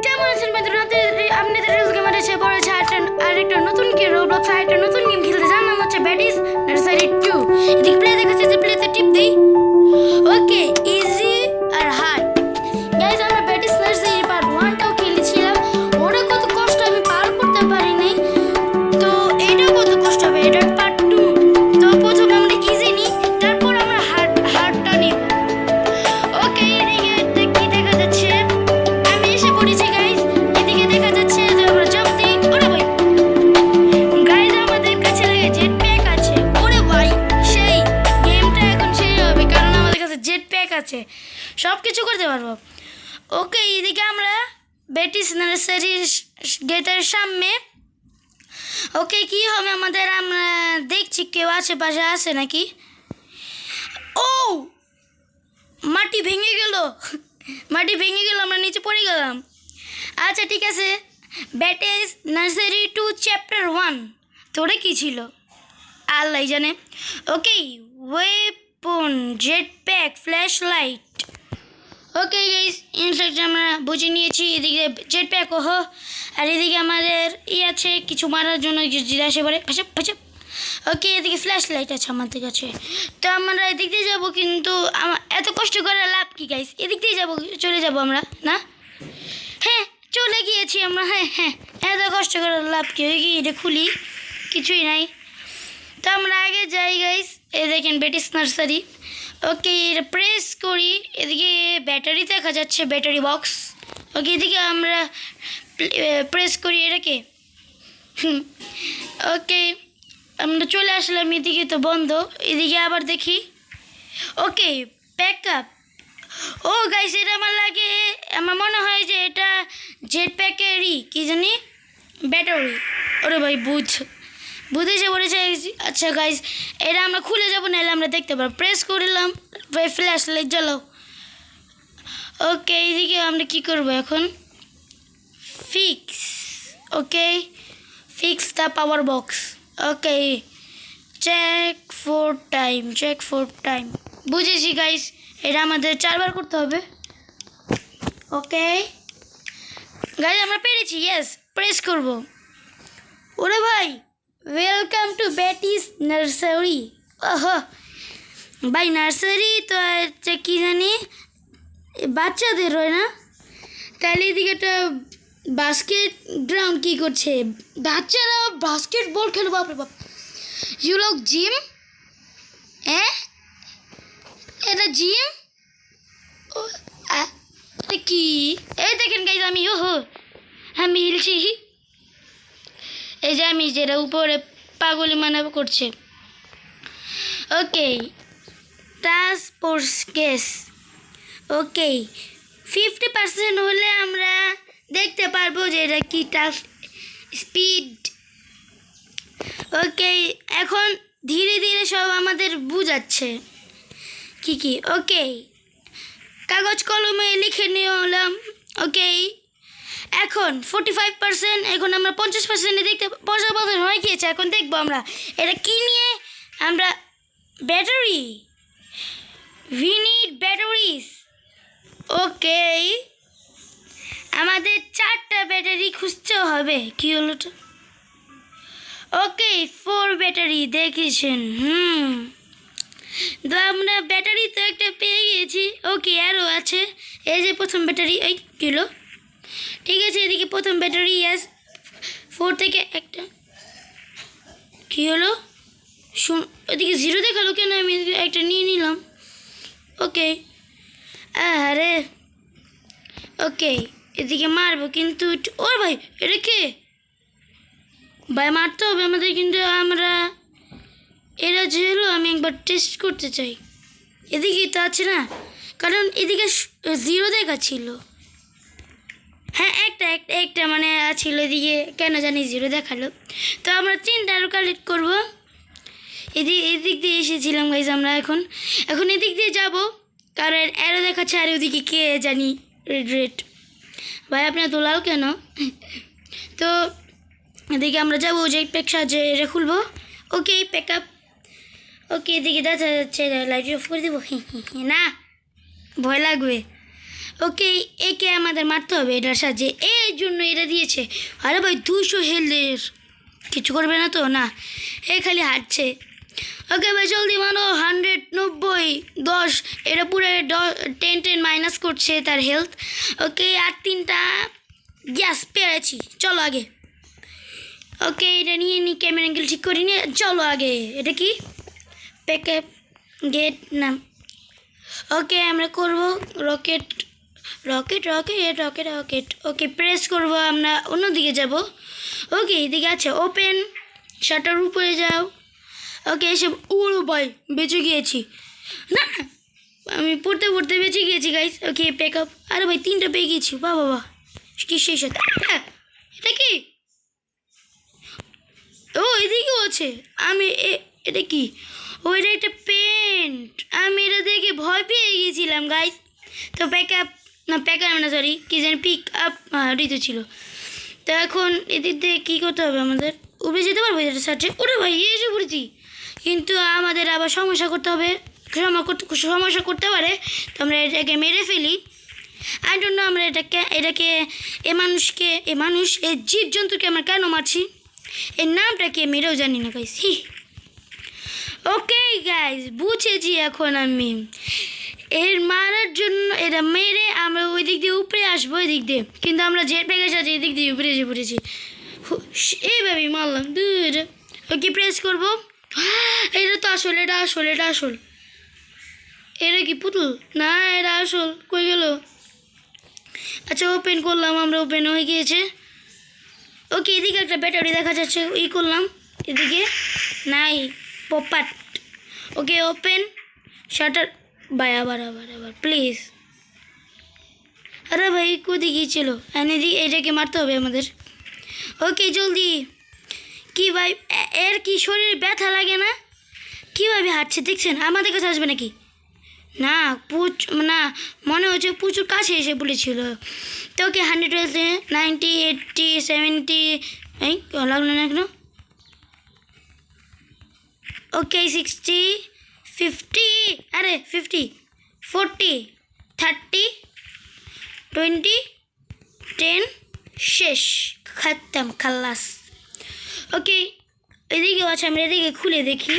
কেমন আছেন বন্ধুরা? আপনাদের রিলস গেমার এসে পড়েছে আরেকটা নতুন কি রোবলক্স আরেকটা নতুন গেম খেলতে, যার নাম হচ্ছে ব্যাটিস নার্সারি 2। এদিকে প্লে দেখাচ্ছে, যে প্লেতে টিপ দেই। ওকে, ইজি আর হার্ড। গাইস, আমরা ব্যাটিস নার্সারি পার্ট 1টাও খেলেছিলাম। ওটা কত কষ্ট আমি পার করতে পারি নাই, তো এটাও কত কষ্ট হবে। এটা পার্ট 2। তো প্রথমে আমরা ইজি নিই, তারপর আমরা হার্ডটা নিব। ওকে, এদিকে কি দেখা যাচ্ছে? আমি এসে পড়েছি গাইস। এদিকে দেখা যাচ্ছে যে আমরা জাম্প দিই। ওরে ভাই গাইস, আমাদের কাছে লাগে জেট প্যাক আছে। ওরে ভাই, সেই গেমটা এখন সেই হবে, কারণ আমাদের কাছে জেট প্যাক আছে, সব কিছু করতে পারবো। ওকে, এদিকে আমরা ব্যাটিস নার্সারি গেটের সামনে। ওকে, কি হবে আমাদের? আমরা দেখছি কেউ আশেপাশে আছে নাকি। ও, মাটি ভেঙে গেল, মাটি ভেঙে গেল, আমরা নিচে পড়ে গেলাম। আচ্ছা ঠিক আছে, ব্যাটিস নার্সারি 2 চ্যাপ্টার 1 তোরে কি ছিল আল্লাহ জানে। Okay, weapon, jetpack, flashlight. Okay guys, instruction আমরা বুঝে নিয়েছি। এদিকে জেট প্যাক ওহো, আর এদিকে আমাদের আছে কিছু মারার জন্য জিজ্ঞাসা করে ফাঁসা ফাঁসা। ওকে, এদিকে ফ্ল্যাশ লাইট আছে আমাদের কাছে। তো আমরা এদিক দিয়ে যাবো, কিন্তু এত কষ্ট করে লাভ কি গাইস? এদিক দিয়ে যাবো, চলে যাবো আমরা না? হ্যাঁ, চলে গিয়েছি আমরা। হ্যাঁ হ্যাঁ, এত কষ্ট করে লাভ কি? ওই কি এটা খুলি, কিছুই নাই। তো আমরা আগে যাই গাইস। এই দেখেন ব্যাটিস নার্সারি। ওকে, এটা প্রেস করি, এদিকে ব্যাটারি দেখা যাচ্ছে, ব্যাটারি বক্স। ওকে, এদিকে আমরা প্রেস করি এটাকে। ওকে, আমরা চলে আসলাম। এদিকে তো বন্ধ, এদিকে আবার দেখি। ওকে, প্যাক আপ। ও গাইস, এটা আমার লাগে, আমার মনে হয় যে এটা জেট প্যাকেরই কি জানি ব্যাটারি। ওরে ভাই বুঝেছে পড়েছে। আচ্ছা গাইস, এটা আমরা খুলে যাবো, নাহলে আমরা দেখতে পারবো। প্রেস করলাম, ফ্ল্যাশ লাইট জ্বালাও। ওকে, এইদিকে আমরা কি করবো এখন? Fix. Okay, fix the power box. Okay, check four time. বুঝেছি গাইস, এটা আমাদের 4 বার করতে হবে। ওকে গাইস, আমরা পেরেছি। ইয়েস, প্রেস করব। ওরে ভাই, ওয়েলকাম টু ব্যাটিস নার্সারি। ওহো ভাই, নার্সারি তো হচ্ছে কি জানি বাচ্চাদের হয় না? তাহলে এদিকে একটা বাস্কেট গ্রাউন্ড কি করছে? বাচ্চারা বাস্কেটবল খেলো। বাপরে বাপ, ইউ লোক জিম। এটা জিম? এটা কি? এই দেখেন গাইজ, আমি আমি হিলছি। এই যে আমি যেটা উপরে পাগলি মানাব করছে। ওকে, ট্রান্সপোর্ট কেস। ওকে, 50% হলে আমরা দেখতে পারবো যে এটা কি টাফ স্পিড। ওকে, এখন ধীরে ধীরে সব আমাদের বুঝাচ্ছে কি কি। ওকে, কাগজ কলমে লিখে নিলাম। ওকে, এখন 45%, এখন আমরা 50% দেখতে 50% হয়ে গিয়েছে। এখন দেখবো আমরা এটা কি নিয়ে। আমরা ব্যাটারি, উই নিড ব্যাটারিজ। ওকে, আমাদের 4টা ব্যাটারি খুঁজতে হবে। কি হলো? ওকে, 4 ব্যাটারি দেখেছেন। তো আমরা ব্যাটারি তো একটা পেয়ে গিয়েছি। ওকে, আরও আছে। এই যে প্রথম ব্যাটারি, এই কিলো। ঠিক আছে, এদিকে প্রথম ব্যাটারি। ইয়াস, 4 থেকে একটা কী হলো? ওদিকে 0 দেখালো কেন? আমি একটা নিয়ে নিলাম। ওকে, আরে ওকে, এদিকে মারবো, কিন্তু ওর ভাই এটা কে ভাই? মারতে হবে আমাদের, কিন্তু আমরা এরা যে হলো আমি একবার টেস্ট করতে চাই। এদিকে তো আছে না, কারণ এদিকে 0 দেখাচ্ছিল। হ্যাঁ, একটা মানে ছিল, এদিকে কেন জানি 0 দেখালো। তো আমরা 3টা আরও কালেক্ট করবো। এদিক দিয়ে এসেছিলাম গাইজ আমরা। এখন এদিক দিয়ে যাব, কারণ অ্যারো দেখাচ্ছে, আর ওদিকে কে জানি রেড। ভাই আপনার দোলাল কেন? তো এদিকে আমরা যাবো, যে প্যাক সাহায্যে এটা খুলবো। ওকে, প্যাক আপ। ওকে, এদিকে দেখা যাচ্ছে, লাইট অফ করে দেবো। না, ভয় লাগবে। ওকে, একে আমাদের মারতে হবে এটার সাহায্যে, এই জন্য এটা দিয়েছে। আরে ভাই 200 হেলথের কিছু করবে না তো? না, এ খালি হাঁটছে। ওকে ভাই জলদি মানো, 100, 90, 10, এটা পুরো 10 মাইনাস করছে তার হেলথ। ওকে, আর 3টা গ্যাস পেরেছি, চলো আগে। ওকে, এটা নিয়ে নিই, ক্যামেরা অ্যাঙ্গেল ঠিক করি নিয়ে চলো আগে। এটা কি প্যাকআপ গেট না? ওকে, আমরা করব rocket rocket rocket rocket rocket. Okay, press করব, আমরা অন্যদিকে যাব। ওকে, এদিকে আছে ওপেন, শাটার উপরে যাও। ওকে, এসে উড়ো ভাই, বেঁচে গিয়েছি। না, আমি পড়তে পড়তে বেঁচে গিয়েছি গাইস। ওকে, প্যাকআপ। আরে ভাই 3টা পেয়ে গিয়েছি, বাহ বাবা, কি সেই সাথে। এটা কি? ও, এদিকেও আছে। আমি এটা কি? ও, এটা একটা পেন্ট। আমি এটা দেখে ভয় পেয়ে গিয়েছিলাম গাইস। তো প্যাকআপ না, প্যাকআপ না, সরি, কি জানি, পিক আপ ঋতু ছিল। তো এখন এদিক দিয়ে কী করতে হবে আমাদের? উপরে যেতে পারবো এটার সাথে? ওরে ভাই, এসে পড়েছি। কিন্তু আমাদের আবার সমস্যা করতে হবে, সমস্যা করতে পারে। তো আমরা এটাকে মেরে ফেলি। আই ডোন্ট নো আমরা এটাকে এই জীবজন্তুকে আমরা কেন মারছি, এর নামটা কি মেরেও জানি না গাইস। ওকে গাইস, বুঝেছি এখন আমি। এর মারার জন্য এটা মেরে আমরা ওই দিক দিয়ে উপরে আসবো, ওই দিক দিয়ে। কিন্তু আমরা জেট প্যাকের সাথে এই দিক দিয়ে উপরে এসে পড়েছি, এইভাবেই মারলাম। দূর। ওকে, প্রেস করবো। এটা তো আসল, এটা আসল, এটা আসল। এটা কি পুতুল? না, এটা আসল। কই গেল? আচ্ছা, ওপেন করলাম আমরা, ওপেন হয়ে গিয়েছে। ওকে, এদিকে একটা ব্যাটারি দেখা যাচ্ছে, ওই করলাম। এদিকে নাই, পপাট। ওকে, ওপেন, শাটার। ভাই আবার আবার আবার প্লিজ। আরে ভাই কোথায় গিয়েছিল? এটাকে মারতে হবে আমাদের। ওকে, জলদি। কি ভাই, এর কি শরীরে ব্যথা লাগে না? কীভাবে হাঁটছে দেখছেন? আমাদের কাছে আসবে নাকি? না, না, মনে হচ্ছে প্রচুর কাছে এসে বলেছিল। তো ওকে, 100, 90, 80, 70, এই লাগলো না কেন? ওকে, 60, 50, আরে 50, 40, 30, 20, 10, শেষ, খতম, খালাস। ওকে, এদিকেও আছে, আমরা এদিকে খুলে দেখি।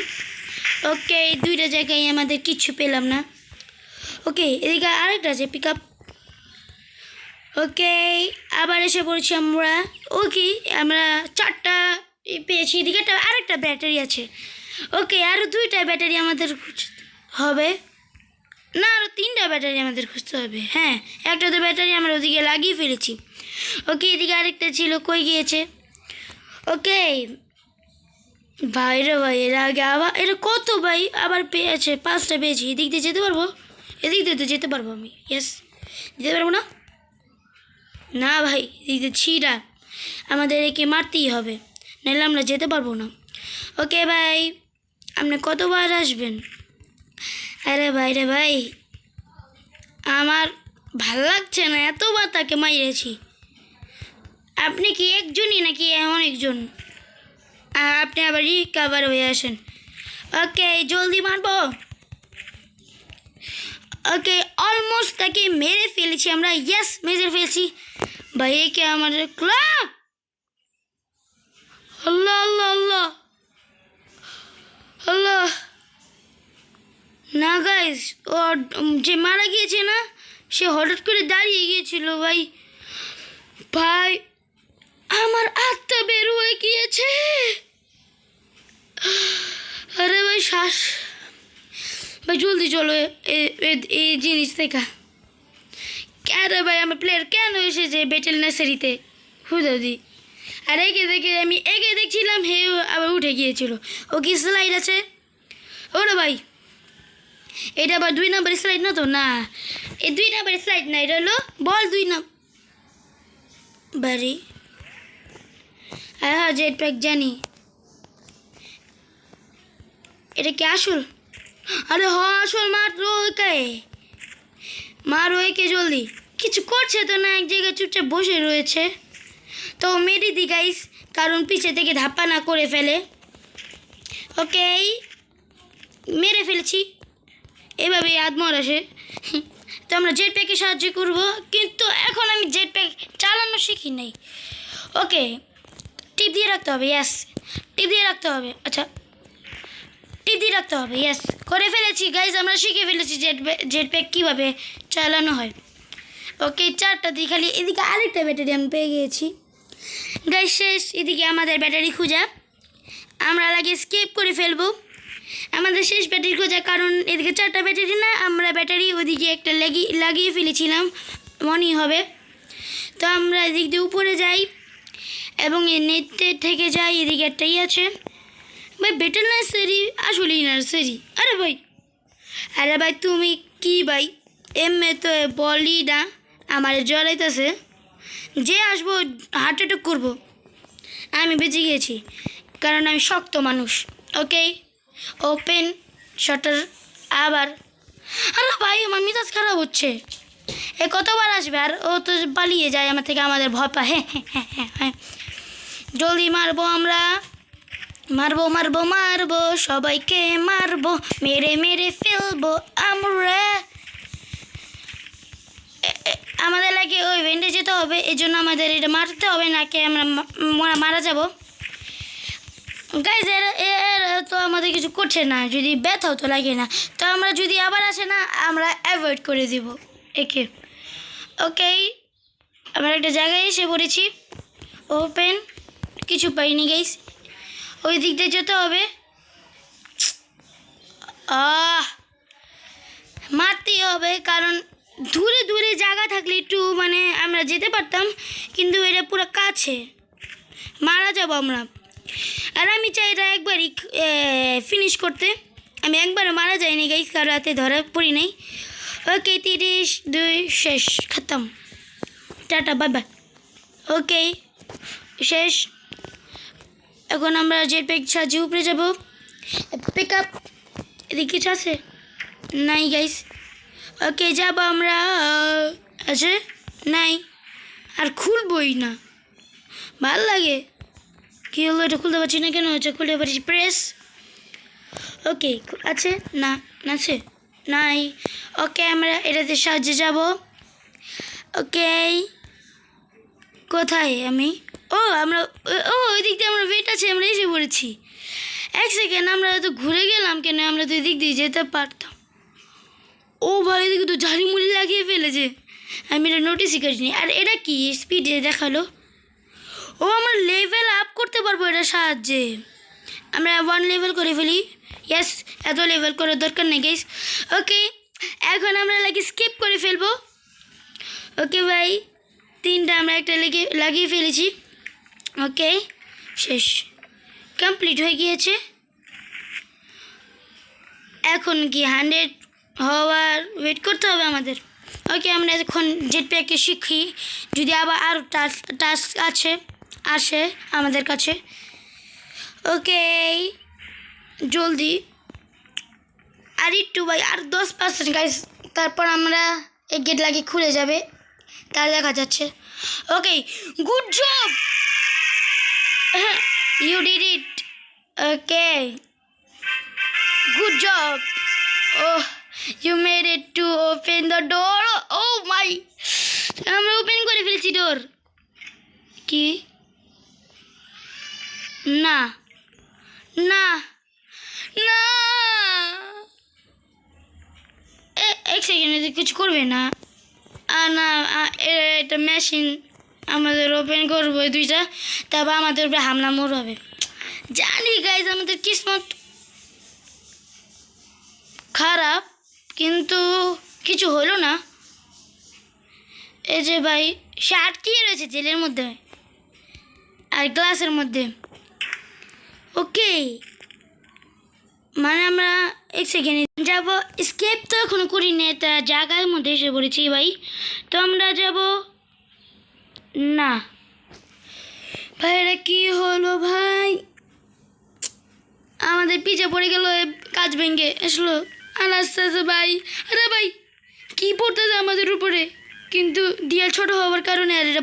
ওকে, 2টা জায়গায় আমাদের কিচ্ছু পেলাম না। ওকে, এদিকে আরেকটা আছে, পিক আপ। ওকে, আবার এসে পড়েছি আমরা। ওকে, আমরা 4টা পেয়েছি। এদিকে আরেকটা ব্যাটারি আছে। ওকে, আরও 2টা ব্যাটারি আমাদের হবে না, আরও 3টা ব্যাটারি আমাদের খুঁজতে হবে। হ্যাঁ, একটা তো ব্যাটারি আমরা ওদিকে লাগিয়ে ফেলেছি। ওকে, এদিকে আরেকটা ছিল, কই গিয়েছে? ওকে ভাই রে ভাই, এর আগে আবার এটা কত ভাই আবার পেয়েছে, 5টা পেয়েছি। এদিক দিয়ে যেতে পারবো? এদিক দিয়ে তো যেতে পারবো আমি। ইয়েস, যেতে পারবো না? না ভাই, এদিক দিয়ে ছিঁড়া, আমাদের একে মারতেই হবে, নাহলে আমরা যেতে পারবো না। ওকে ভাই, আপনি কতবার আসবেন? আরে ভাই রে ভাই, আমার ভাল লাগছে না, এতবার তাকে মারিয়েছি। আপনি কি একজনই নাকি অনেকজন? আপনি আবার রিকভার হয়ে আসেন। ওকে, জলদি মারবো। ওকে, অলমোস্ট তাকে মেরে ফেলেছি আমরা। ইয়েস, মেরে ফেলছি ভাই। একে আমাদের আল্লাহ আল্লাহ আল্লাহ আল্লাহ। না গাইস, ও যে মারা গিয়েছে না, সে হঠাৎ করে দাঁড়িয়ে গিয়েছিল ভাই। ভাই আমার আত্মা বের হয়ে গিয়েছে। আরে ভাই, শ্বাস ভাই, জলদি চলো এই জিনিস থেকে। আরে ভাই, আমার প্লেয়ার কেন এসেছে ব্যাটেল নার্সারিতে? হুদাদি। আর আমি একে দেখছিলাম, হে আবার উঠে গিয়েছিল। ও কি স্লাইড আছে? ওরে ভাই, এটা আবার 2 নম্বর স্লাইড না তো? না, এই 2 নম্বর স্লাইড না, এটা হলো বল 2 নম্বর বাড়ি। হ্যাঁ, জেট প্যাক জানি। এটা কি আসল? আরে হ, আসল। মারো একে জলদি। কিছু করছে তো না, এক জায়গায় চুপচাপ বসে রয়েছে। তো মেরে দি গাইস, কারণ পিছে থেকে ধাপ্পা না করে ফেলে। ওকে, মেরে ফেলেছি। এভাবে আদমর আসে। তো আমরা জেট প্যাকে সাহায্য করব, কিন্তু এখন আমি জেট প্যাক চালানো শিখি নাই। ওকে, টিপ দিয়ে রাখতে হবে, ইয়াস টিপ দিয়ে রাখতে হবে। আচ্ছা, টিপ দিয়ে রাখতে হবে, ইয়াস করে ফেলেছি গাইজ, আমরা শিখে ফেলেছি জেট প্যাক কীভাবে চালানো হয়। ওকে, 4টা দিয়ে খালি এদিকে আরেকটা ব্যাটারি আমি পেয়ে গিয়েছি গাইজ। শেষ, এদিকে আমাদের ব্যাটারি খোঁজা, আমরা লাগিয়ে স্কিপ করে ফেলবো আমাদের শেষ ব্যাটারি খোঁজা, কারণ এদিকে 4টা ব্যাটারি না, আমরা ব্যাটারি ওদিকে একটা লাগিয়ে ফেলেছিলাম মনেই হবে। তো আমরা এদিক দিয়ে উপরে যাই এবং এই নেটে থেকে যাই। এদিকে একটাই আছে ভাই, বেটার নার্সারি, আসলেই নার্সারি। আরে ভাই তুমি কি ভাই, এমএ তো বলি না, আমার জ্বলাইতেছে, যে আসবো হার্ট অ্যাটাক করবো। আমি বেঁচে গিয়েছি কারণ আমি শক্ত মানুষ। ওকে, ওপেন শাটার আবার। আরে ভাই আমার মেজাজ খারাপ হচ্ছে, এ কতবার আসবে, আর ও তো পালিয়ে যায় আমার থেকে, আমাদের ভয় পায়। হ্যাঁ, জলদি মারবো আমরা, মারবো সবাইকে মারবো, মেরে ফেলবো আমরা। আমাদের লাগে ওই ভেন্ডে যেতে হবে, এই জন্য আমাদের এটা মারতে হবে, নাকি আমরা মারা যাব। গাইজ এর তো আমাদের কিছু করছে না, যদি ব্যথাও তো লাগে না, তো আমরা যদি আবার আসে না আমরা অ্যাভয়েড করে দিব একে। ওকে, আমরা একটা জায়গায় এসে পড়েছি, ওপেন, কিছু পাইনি গাইজ, ওই দিক দিয়ে যেতে হবে। মারতেই হবে, কারণ দূরে জায়গা থাকলে একটু মানে আমরা যেতে পারতাম, কিন্তু এটা পুরো কাছে, মারা যাব আমরা। আর আমি চাই এটা একবারই ফিনিশ করতে, আমি একবারও মারা যাইনি গাইস, কারো রাতে ধরা পড়ি নাই। ওকে, 30, 2 শেষ, খতম, টাটা বাই বাই। ওকে, শেষ। এখন আমরা জেট প্যাক সাহায্যে উপরে যাব। পিক আপ, এদিকে কিছু আছে নাই গাইস। ওকে, যাব আমরা, আছে নাই, আর খুলবই না, ভাল লাগে। কী হলো, এটা খুলতে পারছি না কেন? হচ্ছে খুলতে পারছি, প্রেস। ওকে, আছে না, আছে নাই। ওকে, আমরা এটাতে সাহায্যে যাব। ওকে, কোথায় আমি? আমরা ওই দিক দিয়ে আমরা ওয়েট আছে, আমরা এসে পড়েছি। 1 সেকেন্ড, আমরা তো ঘুরে গেলাম কেন? আমরা তো এদিক দিয়ে যেতে পারতাম। ভাই, এদিকে তো ঝাড়িমুড়ি লাগিয়ে ফেলেছে, আমি এটা নোটিসই করিনি। আর এটা কি স্পিডে দেখালো? আমরা লেভেল আপ করতে পারবো এটার সাহায্যে। আমরা 1 লেভেল করে ফেলি। ইয়েস, এত লেভেল করার দরকার নেই গাইস। ওকে, এখন আমরা স্কিপ করে ফেলবো। ওকে ভাই, 3টা আমরা একটা লাগিয়ে ফেলেছি। ওকে, শেষ, কমপ্লিট হয়ে গিয়েছে। এখন কি 100 হওয়ার ওয়েট করতে হবে আমাদের। ওকে, আমরা এখন জেট প্যাকে শিখি, যদি আবার আরও টাস্ক আসে আমাদের কাছে। ওকে, জলদি, আর একটু ভাই, আর 10% গাইস, তারপর আমরা এই গেট লাগিয়ে খুলে যাবে, তার দেখা যাচ্ছে। Okay, good job, you did it. Okay, good job. You made it to open the door. Oh my, আমরা ওপেন করে ফেলেছি ডোর। কি না, এক সেকেন্ড, কিছু করবে না। না, এটা মেশিন, আমাদের ওপেন করবো 2টা, তারপর আমাদের উপরে হামলা হবে। জানি গাইজ, আমাদের কিসমত খারাপ, কিন্তু কিছু হলো না। এই যে ভাই, সে আটকিয়ে রয়েছে জেলের মধ্যে আর গ্লাসের মধ্যে। ওকে, মানে আমরা 1 সেকেন্ড যাব। স্কেপ তো এখনো করিনি, এটা জায়গার মধ্যে এসে পড়েছি ভাই। তো আমরা যাব না ভাই, এটা কী হলো ভাই? আমাদের পিছে পড়ে গেল, কাজ ভেঙে আসলো। আর আস্তে আস্তে ভাই, আরে ভাই কী পড়তেছে আমাদের উপরে, কিন্তু ডিএল ছোট হওয়ার কারণে আর এটা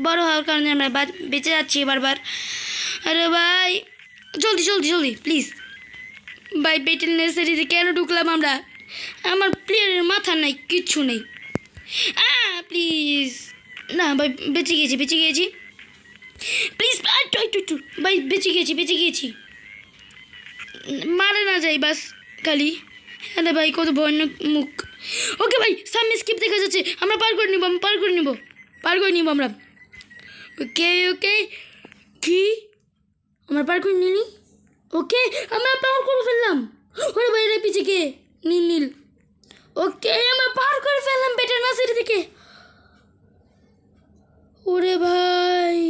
বড় হওয়ার কারণে আমরা বেঁচে যাচ্ছি বারবার। আরে ভাই, জলদি প্লিজ ভাই, বেটেল নার্সারিতে কেন ঢুকলাম আমরা? আমার প্লেয়ারের মাথা নাই, কিচ্ছু নেই। প্লিজ না ভাই, বেঁচে গিয়েছি প্লিজ একটু ভাই, বেঁচে গিয়েছি মারে না যাই বাস খালি। হ্যাঁ ভাই, কত ভয়ানক মুখ। ওকে ভাই, সামনে স্কিপ দেখা যাচ্ছে, আমরা পার করে নিব আমরা। ওকে কি আমরা পার করে নিলি? ওকে, আমরা পার করে ফেললাম। ওরে ভাই, রে পিছে কে? নীল। ওকে, আমরা পার করে ফেললাম বেটার নার্সারি থেকে। ওরে ভাই,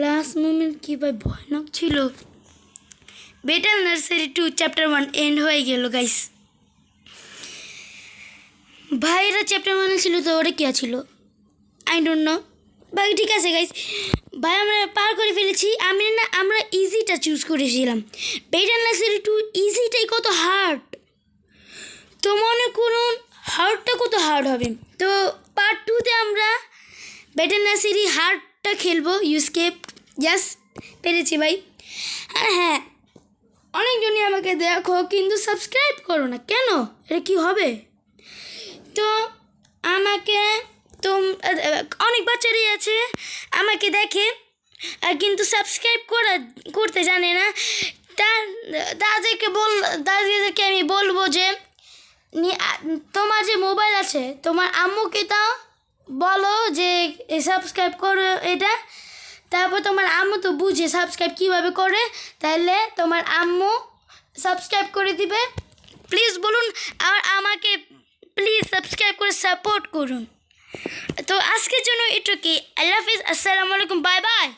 লাস্ট মোমেন্ট কি ভাই ভয়ানক ছিল। বেটার নার্সারি 2 চ্যাপ্টার 1 এন্ড হয়ে গেল গাইস। ভাইরা চ্যাপ্টার 1 ছিল তো ওরা কে ছিল আই ডোন্ট নো। ভাই ঠিক আছে গাইস, ভাই আমরা পার করে ফেলেছি। আমরা ইজিটা চুজ করেছিলাম। বেটার নার্সারি 2 ইজিটাই কত হার্ড, তো মনে করুন হার্ডটা কত হার্ড হবে। তো পার্ট 2তে আমরা বেটার নার্সারি হার্ডটা খেলবো। ইউস্কেপ ইয়াস, পেরেছি ভাই। আর হ্যাঁ, অনেকজনই আমাকে দেখো কিন্তু সাবস্ক্রাইব করো না কেন? এটা কি হবে? তো আমাকে তো অনেক বাচ্চারাই আছে আমাকে দেখে কিন্তু সাবস্ক্রাইব করতে জানে না। তাদেরকে আমি বলবো যে তোমার যে মোবাইল আছে তোমার আম্মুকে তাও বলো যে সাবস্ক্রাইব করো এটা। তারপর তোমার আম্মু তো বুঝে সাবস্ক্রাইব কীভাবে করে, তাহলে তোমার আম্মু সাবস্ক্রাইব করে দিবে। প্লিজ বলুন আর আমাকে প্লিজ সাবস্ক্রাইব করে সাপোর্ট করুন। তো আজকের জন্য এটুকুই। আল্লাহ হাফিজ, আসসালামু আলাইকুম, বাই বাই।